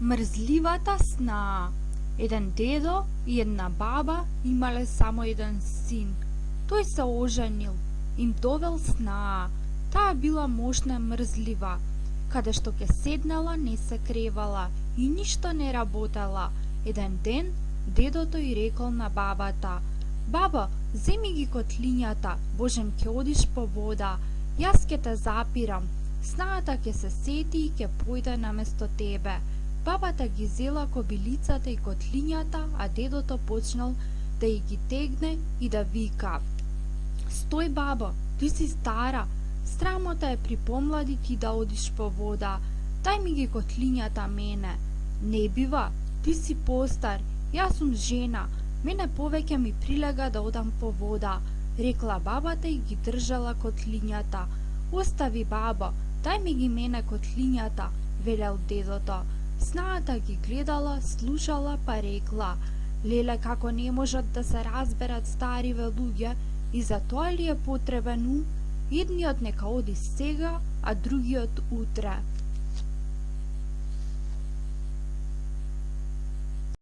Мрзливата снаа. Еден дедо и една баба имале само еден син. Тој се оженил, им довел снаа. Таа била мощна мрзлива, каде што ќе седнала не се кревала и ништо не работела. Еден ден дедото и рекол на бабата: "Баба, земи ги котлињата, божем ќе одиш по вода, јас ќе те запирам. Снаата ќе се сети и ќе појде наместо тебе." Бабата ги зела кобилицата и котлињата, а дедото почнал да ги тегне и да вика: "Стој, бабо, ти си стара, срамота е при помлади ти да одиш по вода, дај ми ги котлињата мене." "Не бива, ти си постар, јас сум жена, мене повеќе ми прилега да одам по вода," рекла бабата и ги држала котлињата. "Остави, бабо, дај ми ги мене котлињата," велел дедото. Снаата ги гледала, слушала, па рекла: "Леле, како не можат да се разберат стариве луѓе, и за тоа ли е потребен ум? Едниот нека оди сега, а другиот утре."